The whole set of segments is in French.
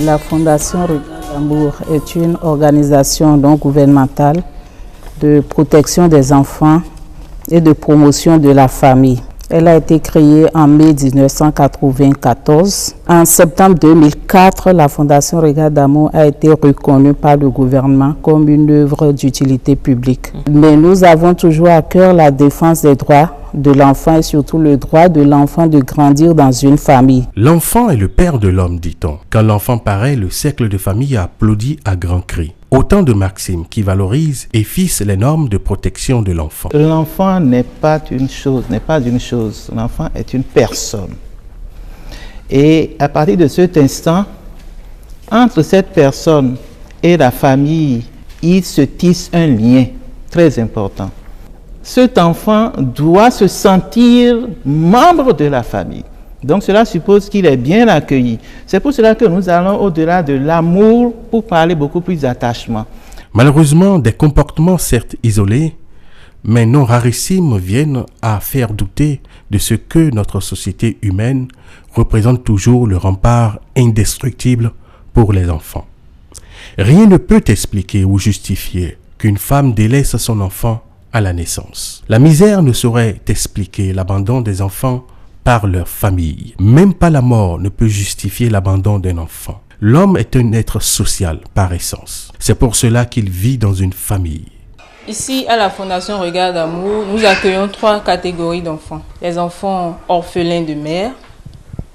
La Fondation Regard d'Amour est une organisation non gouvernementale de protection des enfants et de promotion de la famille. Elle a été créée en mai 1994. En septembre 2004, la Fondation Regard d'Amour a été reconnue par le gouvernement comme une œuvre d'utilité publique. Mais nous avons toujours à cœur la défense des droits de l'enfant et surtout le droit de l'enfant de grandir dans une famille. L'enfant est le père de l'homme, dit-on. Quand l'enfant paraît, le cercle de famille applaudit à grands cris. Autant de maximes qui valorisent et fixent les normes de protection de l'enfant. L'enfant n'est pas une chose. L'enfant est une personne. Et à partir de cet instant, entre cette personne et la famille, il se tisse un lien très important. Cet enfant doit se sentir membre de la famille. Donc cela suppose qu'il est bien accueilli. C'est pour cela que nous allons au-delà de l'amour pour parler beaucoup plus d'attachement. Malheureusement, des comportements certes isolés, mais non rarissimes viennent à faire douter de ce que notre société humaine représente toujours le rempart indestructible pour les enfants. Rien ne peut expliquer ou justifier qu'une femme délaisse son enfant à la naissance. La misère ne saurait expliquer l'abandon des enfants par leur famille. Même pas la mort ne peut justifier l'abandon d'un enfant. L'homme est un être social par essence. C'est pour cela qu'il vit dans une famille. Ici, à la Fondation Regard d'Amour, nous accueillons 3 catégories d'enfants. Les enfants orphelins de mère,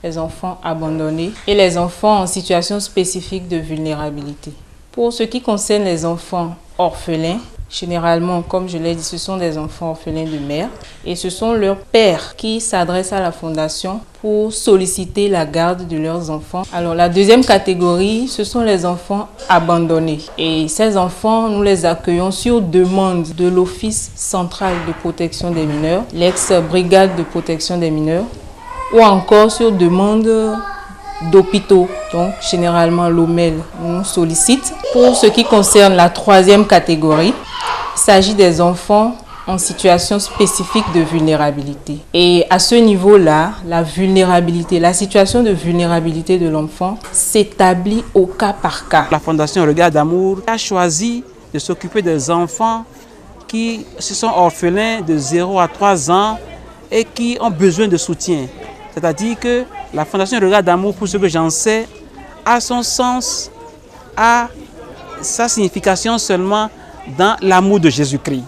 les enfants abandonnés et les enfants en situation spécifique de vulnérabilité. Pour ce qui concerne les enfants orphelins, généralement, comme je l'ai dit, ce sont des enfants orphelins de mère et ce sont leurs pères qui s'adressent à la Fondation pour solliciter la garde de leurs enfants. Alors la deuxième catégorie, ce sont les enfants abandonnés. Et ces enfants, nous les accueillons sur demande de l'Office central de protection des mineurs, l'ex-brigade de protection des mineurs, ou encore sur demande d'hôpitaux, donc généralement l'OMEL nous sollicite. Pour ce qui concerne la troisième catégorie, il s'agit des enfants en situation spécifique de vulnérabilité. Et à ce niveau-là, la situation de vulnérabilité de l'enfant s'établit au cas par cas. La Fondation Regard d'Amour a choisi de s'occuper des enfants qui se sont orphelins de 0 à 3 ans et qui ont besoin de soutien. C'est-à-dire que la Fondation Regard d'Amour, pour ce que j'en sais, a son sens, a sa signification seulement dans l'amour de Jésus-Christ.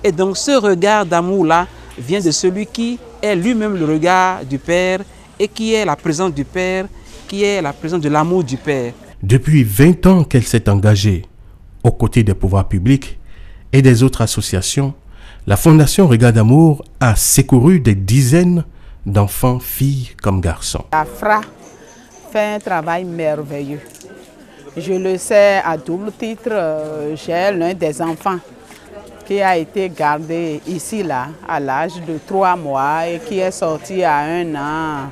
Et donc ce regard d'amour-là vient de celui qui est lui-même le regard du Père et qui est la présence du Père, qui est la présence de l'amour du Père. Depuis 20 ans qu'elle s'est engagée aux côtés des pouvoirs publics et des autres associations, la Fondation Regard d'Amour a secouru des dizaines d'enfants, filles comme garçons. La FRA fait un travail merveilleux. Je le sais à double titre, j'ai l'un des enfants qui a été gardé ici, là, à l'âge de 3 mois et qui est sorti à 1 an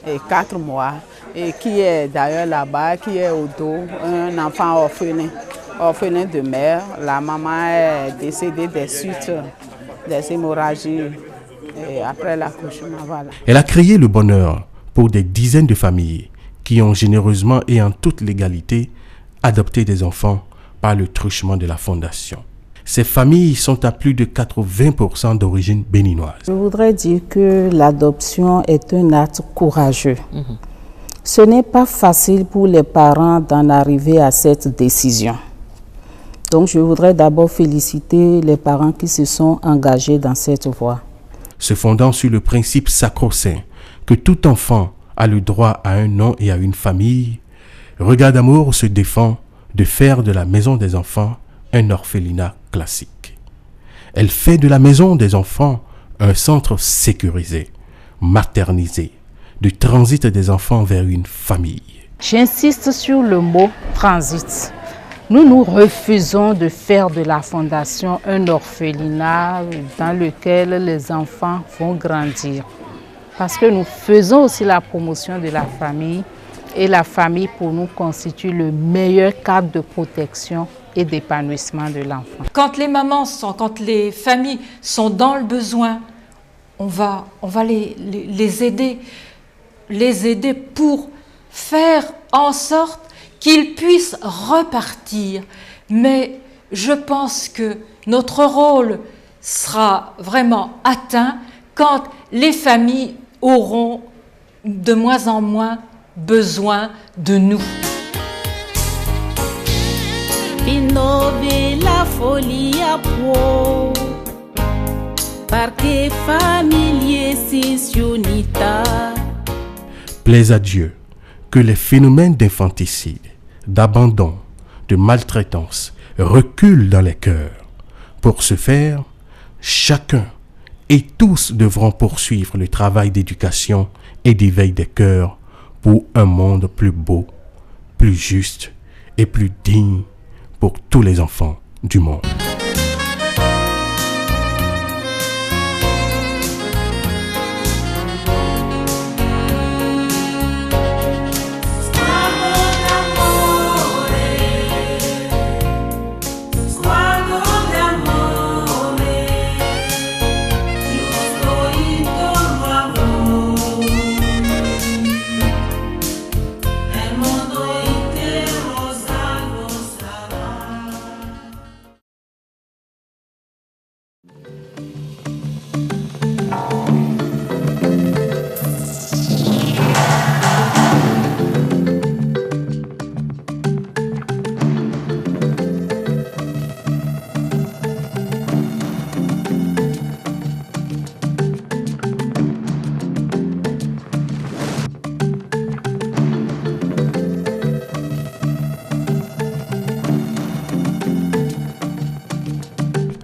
et 4 mois et qui est d'ailleurs là-bas, qui est au dos, un enfant orphelin de mère. La maman est décédée des suites des hémorragies et après l'accouchement, voilà. Elle a créé le bonheur pour des dizaines de familles qui ont généreusement et en toute légalité adopté des enfants par le truchement de la Fondation. Ces familles sont à plus de 80% d'origine béninoise. Je voudrais dire que l'adoption est un acte courageux. Ce n'est pas facile pour les parents d'en arriver à cette décision. Donc je voudrais d'abord féliciter les parents qui se sont engagés dans cette voie. Se fondant sur le principe sacro-saint que tout enfant a le droit à un nom et à une famille, Regard d'Amour se défend de faire de la maison des enfants un orphelinat classique. Elle fait de la maison des enfants un centre sécurisé, maternisé, de transit des enfants vers une famille. J'insiste sur le mot transit. Nous refusons de faire de la Fondation un orphelinat dans lequel les enfants vont grandir. Parce que nous faisons aussi la promotion de la famille et la famille pour nous constitue le meilleur cadre de protection et d'épanouissement de l'enfant. Quand les familles sont dans le besoin, on va les aider pour faire en sorte qu'ils puissent repartir. Mais je pense que notre rôle sera vraiment atteint quand les familles auront de moins en moins besoin de nous. La folie à pro, parquet familier sionita. Plaise à Dieu que les phénomènes d'infanticide, d'abandon, de maltraitance reculent dans les cœurs. Pour ce faire, chacun et tous devront poursuivre le travail d'éducation et d'éveil des cœurs pour un monde plus beau, plus juste et plus digne pour tous les enfants du monde.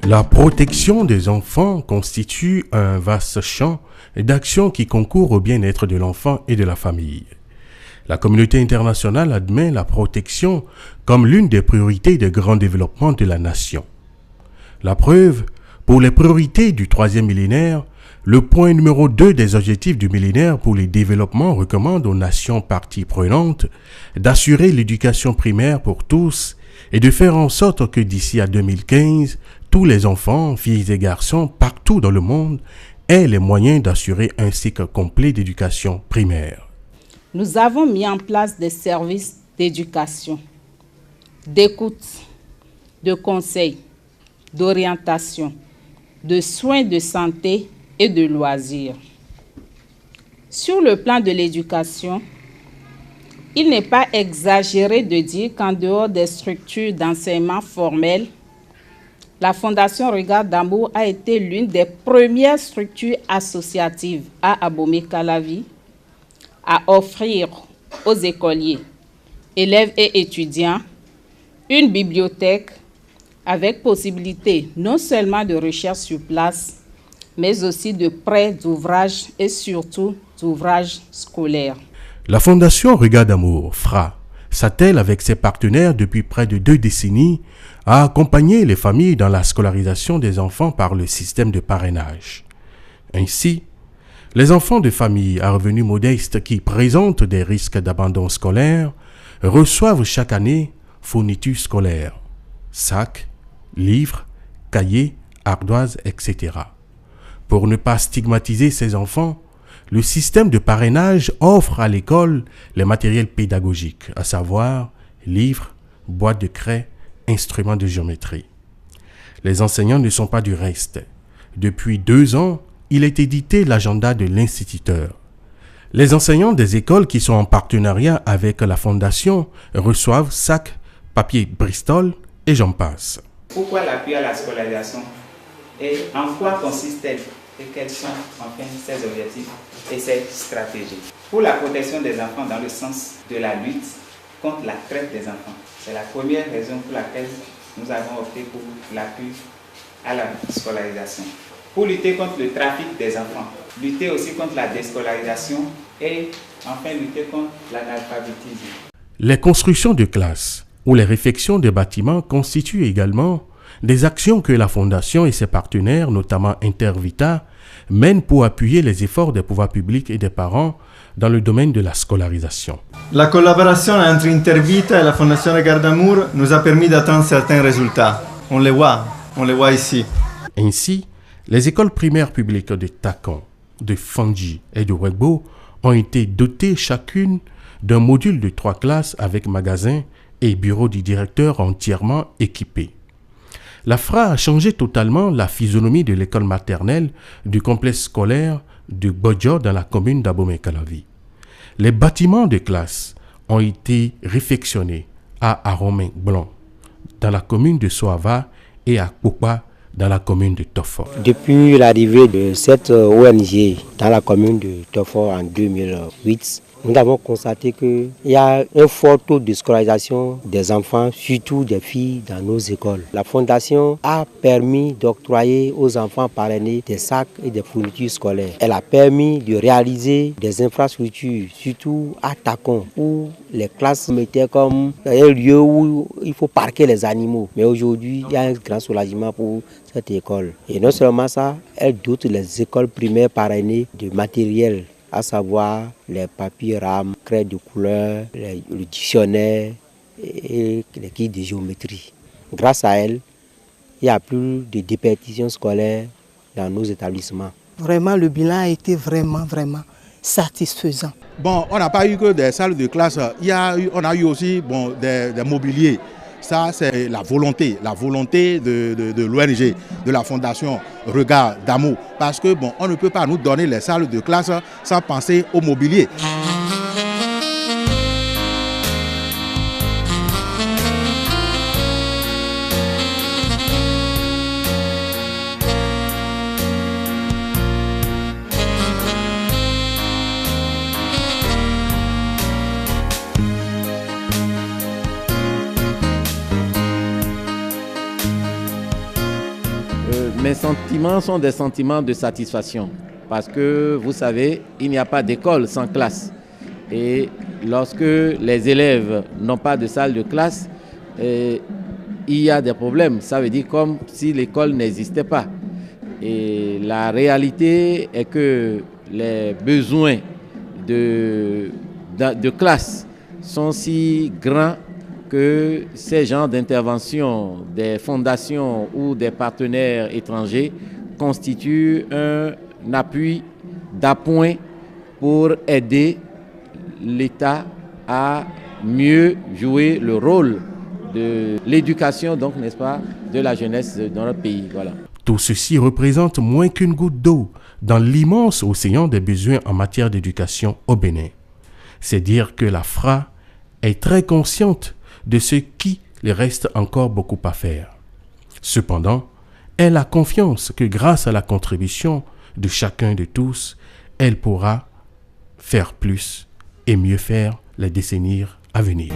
La protection des enfants constitue un vaste champ d'action qui concourt au bien-être de l'enfant et de la famille. La communauté internationale admet la protection comme l'une des priorités de grand développement de la nation. La preuve, pour les priorités du 3e millénaire, le point numéro 2 des objectifs du millénaire pour le développement recommande aux nations parties prenantes d'assurer l'éducation primaire pour tous et de faire en sorte que d'ici à 2015, tous les enfants, filles et garçons, partout dans le monde, aient les moyens d'assurer un cycle complet d'éducation primaire. Nous avons mis en place des services d'éducation, d'écoute, de conseil, d'orientation, de soins de santé et de loisirs. Sur le plan de l'éducation, il n'est pas exagéré de dire qu'en dehors des structures d'enseignement formel, la Fondation Regard d'Amour a été l'une des premières structures associatives à Abomey-Calavi à offrir aux écoliers, élèves et étudiants une bibliothèque avec possibilité non seulement de recherche sur place, mais aussi de prêt d'ouvrages et surtout d'ouvrages scolaires. La Fondation Regard d'Amour, FRA, s'attelle avec ses partenaires depuis près de 2 décennies à accompagner les familles dans la scolarisation des enfants par le système de parrainage. Ainsi, les enfants de familles à revenus modestes qui présentent des risques d'abandon scolaire reçoivent chaque année fournitures scolaires, sacs, livres, cahiers, ardoises, etc. Pour ne pas stigmatiser ces enfants, le système de parrainage offre à l'école les matériels pédagogiques, à savoir livres, boîtes de craie, instruments de géométrie. Les enseignants ne sont pas du reste. Depuis 2 ans, il est édité l'agenda de l'instituteur. Les enseignants des écoles qui sont en partenariat avec la Fondation reçoivent sacs, papier Bristol et j'en passe. Pourquoi l'appui à la scolarisation et en quoi consiste-t-elle et quels sont enfin ses objectifs et ses stratégies? Pour la protection des enfants dans le sens de la lutte contre la traite des enfants. C'est la première raison pour laquelle nous avons opté pour l'appui à la scolarisation. Pour lutter contre le trafic des enfants, lutter aussi contre la déscolarisation et enfin lutter contre l'analphabétisme. Les constructions de classes ou les réfections des bâtiments constituent également des actions que la Fondation et ses partenaires, notamment Intervita, mènent pour appuyer les efforts des pouvoirs publics et des parents dans le domaine de la scolarisation. La collaboration entre Intervita et la Fondation Regard d'Amour nous a permis d'atteindre certains résultats. On les voit ici. Ainsi, les écoles primaires publiques de Takon, de Fandji et de Wegbo ont été dotées chacune d'un module de 3 classes avec magasin et bureau du directeur entièrement équipés. La FRA a changé totalement la physionomie de l'école maternelle du complexe scolaire de Bodjo dans la commune d'Abomey-Calavi. Les bâtiments de classe ont été réfectionnés à Aromain-Blanc dans la commune de Soava et à Kpokpa dans la commune de Tofor. Depuis l'arrivée de cette ONG dans la commune de Tofor en 2008, nous avons constaté qu'il y a un fort taux de scolarisation des enfants, surtout des filles, dans nos écoles. La fondation a permis d'octroyer aux enfants parrainés des sacs et des fournitures scolaires. Elle a permis de réaliser des infrastructures, surtout à Takon, où les classes étaient comme un lieu où il faut parquer les animaux. Mais aujourd'hui, il y a un grand soulagement pour cette école. Et non seulement ça, elle dote les écoles primaires parrainées de matériel, à savoir les papiers rames, craies de couleur, le dictionnaire et les kits de géométrie. Grâce à elle, il n'y a plus de déperdition scolaire dans nos établissements. Vraiment, le bilan a été vraiment satisfaisant. Bon, on n'a pas eu que des salles de classe, on a eu aussi des mobiliers. Ça, c'est la volonté de l'ONG, de la Fondation Regard d'amour. Parce que on ne peut pas nous donner les salles de classe sans penser au mobilier. Mes sentiments sont des sentiments de satisfaction parce que vous savez, il n'y a pas d'école sans classe. Et lorsque les élèves n'ont pas de salle de classe, il y a des problèmes. Ça veut dire comme si l'école n'existait pas. Et la réalité est que les besoins de classe sont si grands que ces genres d'intervention des fondations ou des partenaires étrangers constituent un appui d'appoint pour aider l'État à mieux jouer le rôle de l'éducation, donc, n'est-ce pas, de la jeunesse dans notre pays. Voilà. Tout ceci représente moins qu'une goutte d'eau dans l'immense océan des besoins en matière d'éducation au Bénin. C'est dire que la FRA est très consciente de ce qui lui reste encore beaucoup à faire. Cependant, elle a confiance que grâce à la contribution de chacun de tous, elle pourra faire plus et mieux faire les décennies à venir.